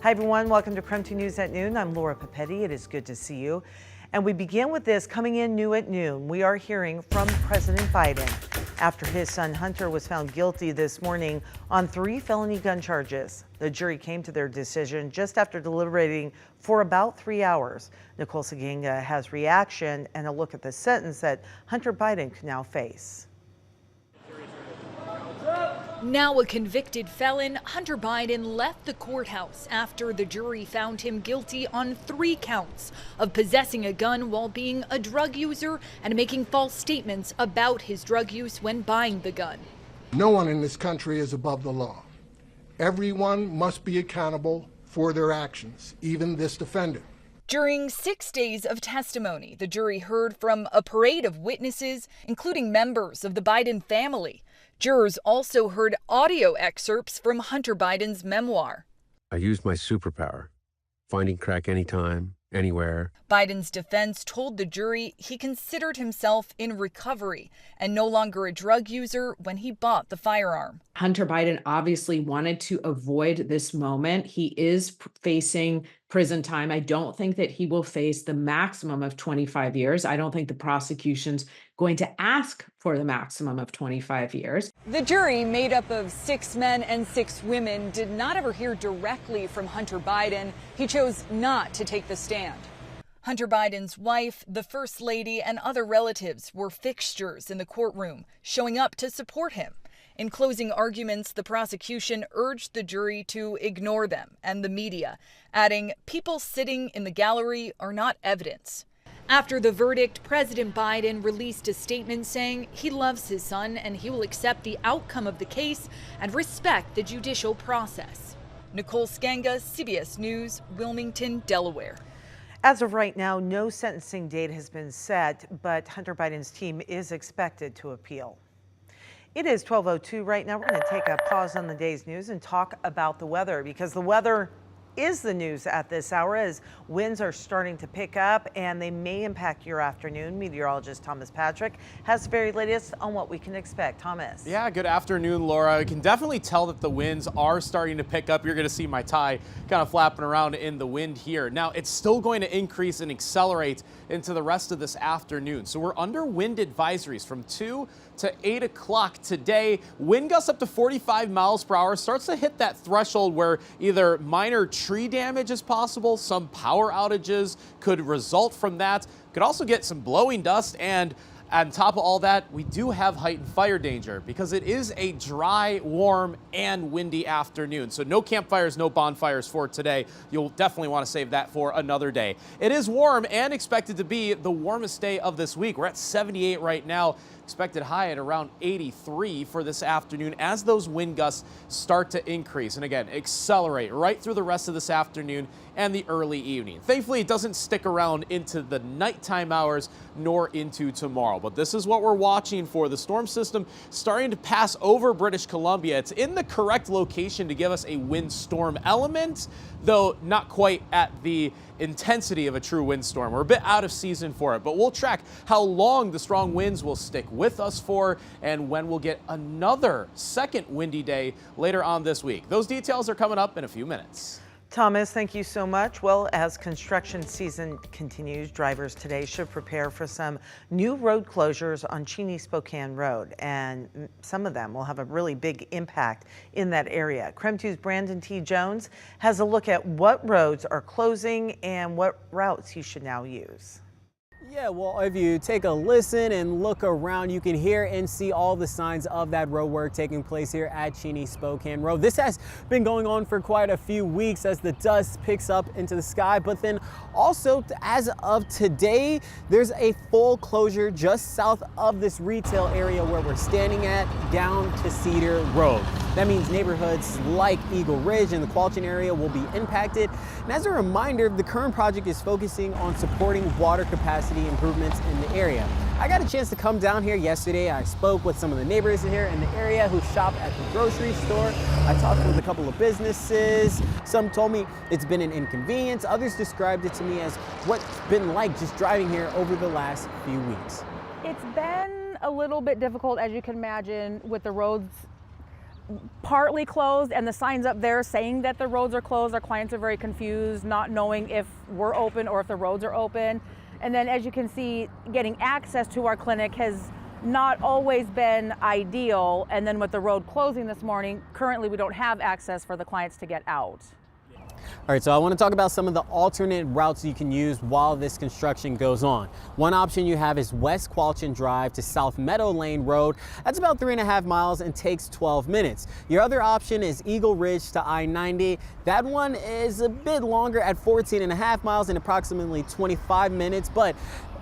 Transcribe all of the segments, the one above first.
Hi everyone, welcome to KREM 2 News at Noon. I'm Laura Papetti. It is good to see you. And we begin with this coming in new at noon. We are hearing from President Biden after his son Hunter was found guilty this morning on 3 felony gun charges. The jury came to their decision just after deliberating for about 3 hours. Nicole Saganga has reaction and a look at the sentence that Hunter Biden could now face. Now a convicted felon, Hunter Biden left the courthouse after the jury found him guilty on 3 counts of possessing a gun while being a drug user and making false statements about his drug use when buying the gun. No one in this country is above the law. Everyone must be accountable for their actions, even this defendant. During 6 days of testimony, the jury heard from a parade of witnesses, including members of the Biden family. Jurors also heard audio excerpts from Hunter Biden's memoir. I used my superpower, finding crack anytime, anywhere. Biden's defense told the jury he considered himself in recovery and no longer a drug user when he bought the firearm. Hunter Biden obviously wanted to avoid this moment. He is facing prison time. I don't think that he will face the maximum of 25 years. I don't think the prosecution's going to ask for the maximum of 25 years. The jury, made up of 6 men and 6 women, did not ever hear directly from Hunter Biden. He chose not to take the stand. Hunter Biden's wife, the First Lady, and other relatives were fixtures in the courtroom, showing up to support him. In closing arguments, the prosecution urged the jury to ignore them and the media, adding, "People sitting in the gallery are not evidence." After the verdict, President Biden released a statement saying he loves his son and he will accept the outcome of the case and respect the judicial process. Nicole Saganga, CBS News, Wilmington, Delaware. As of right now, no sentencing date has been set, but Hunter Biden's team is expected to appeal. It is 12:02 right now. We're going to take a pause on the day's news and talk about the weather, because the weather is the news at this hour as winds are starting to pick up and they may impact your afternoon. Meteorologist Thomas Patrick has the very latest on what we can expect. Thomas. Yeah, good afternoon, Laura. I can definitely tell that the winds are starting to pick up. You're going to see my tie kind of flapping around in the wind here. Now, it's still going to increase and accelerate into the rest of this afternoon. So we're under wind advisories from 2 to 8 o'clock today. Wind gusts up to 45 miles per hour, starts to hit that threshold where either minor tree damage is possible, some power outages could result from that. Could also get some blowing dust, and on top of all that, we do have heightened fire danger because it is a dry, warm, and windy afternoon. So no campfires, no bonfires for today. You'll definitely want to save that for another day. It is warm and expected to be the warmest day of this week. We're at 78 right now. Expected high at around 83 for this afternoon as those wind gusts start to increase and again accelerate right through the rest of this afternoon and the early evening. Thankfully, it doesn't stick around into the nighttime hours nor into tomorrow, but this is what we're watching for. The storm system starting to pass over British Columbia. It's in the correct location to give us a windstorm element, though not quite at the intensity of a true windstorm. We're a bit out of season for it, but we'll track how long the strong winds will stick with us for and when we'll get another second windy day later on this week. Those details are coming up in a few minutes. Thomas, thank you so much. Well, as construction season continues, drivers today should prepare for some new road closures on Spokane Road, and some of them will have a really big impact in that area. KREM 2's Brandon T. Jones has a look at what roads are closing and what routes you should now use. Yeah, well, if you take a listen and look around, you can hear and see all the signs of that road work taking place here at Spokane Road. This has been going on for quite a few weeks as the dust picks up into the sky, but then also as of today, there's a full closure just south of this retail area where we're standing at down to Cedar Road. That means neighborhoods like Eagle Ridge and the Qualchin area will be impacted. And as a reminder, the current project is focusing on supporting water capacity improvements in the area. I got a chance to come down here yesterday. I spoke with some of the neighbors here in the area who shop at the grocery store. I talked with a couple of businesses. Some told me it's been an inconvenience. Others described it to me as what's been like just driving here over the last few weeks. It's been a little bit difficult, as you can imagine, with the roads partly closed, and the signs up there saying that the roads are closed. Our clients are very confused, not knowing if we're open or if the roads are open. And then, as you can see, getting access to our clinic has not always been ideal. And then with the road closing this morning, currently we don't have access for the clients to get out. All right, so I want to talk about some of the alternate routes you can use while this construction goes on. One option you have is West Qualchin Drive to South Meadow Lane Road. That's about 3.5 miles and takes 12 minutes. Your other option is Eagle Ridge to I-90. That one is a bit longer at 14.5 miles and approximately 25 minutes, but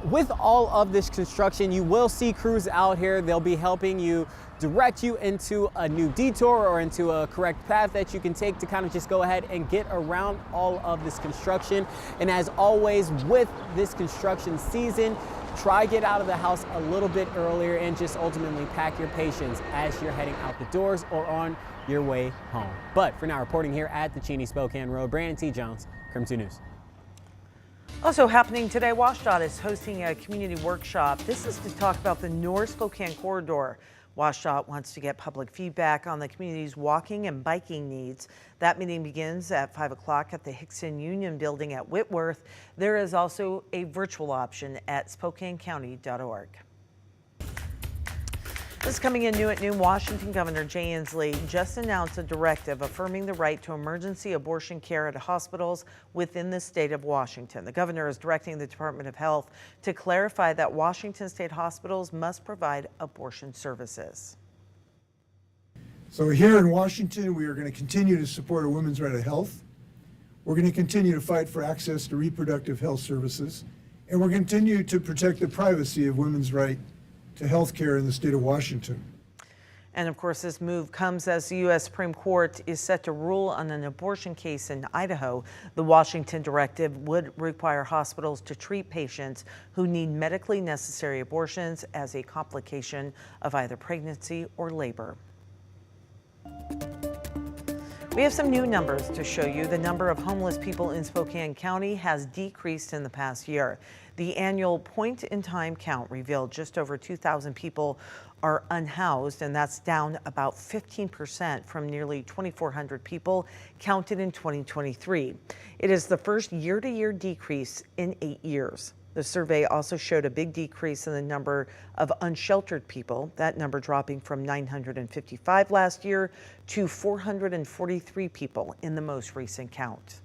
with all of this construction, you will see crews out here. They'll be helping you direct you into a new detour or into a correct path that you can take to kind of just go ahead and get around all of this construction. And as always with this construction season, try get out of the house a little bit earlier and just ultimately pack your patience as you're heading out the doors or on your way home. But for now, reporting here at the Cheney Spokane Road, Brandon T. Jones, KREM 2 News. Also happening today, WashDOT is hosting a community workshop. This is to talk about the North Spokane corridor. WashDOT wants to get public feedback on the community's walking and biking needs. That meeting begins at 5 o'clock at the Hickson Union Building at Whitworth. There is also a virtual option at SpokaneCounty.org. This is coming in new at noon. Washington Governor Jay Inslee just announced a directive affirming the right to emergency abortion care at hospitals within the state of Washington. The governor is directing the Department of Health to clarify that Washington state hospitals must provide abortion services. So here in Washington, we are going to continue to support a women's right to health. We're going to continue to fight for access to reproductive health services, and we're going to continue to protect the privacy of women's right to health care in the state of Washington. And of course, this move comes as the U.S. Supreme Court is set to rule on an abortion case in Idaho. The Washington directive would require hospitals to treat patients who need medically necessary abortions as a complication of either pregnancy or labor. We have some new numbers to show you. The number of homeless people in Spokane County has decreased in the past year. The annual point-in-time count revealed just over 2,000 people are unhoused, and that's down about 15% from nearly 2,400 people counted in 2023. It is the first year-to-year decrease in 8 years. The survey also showed a big decrease in the number of unsheltered people, that number dropping from 955 last year to 443 people in the most recent count.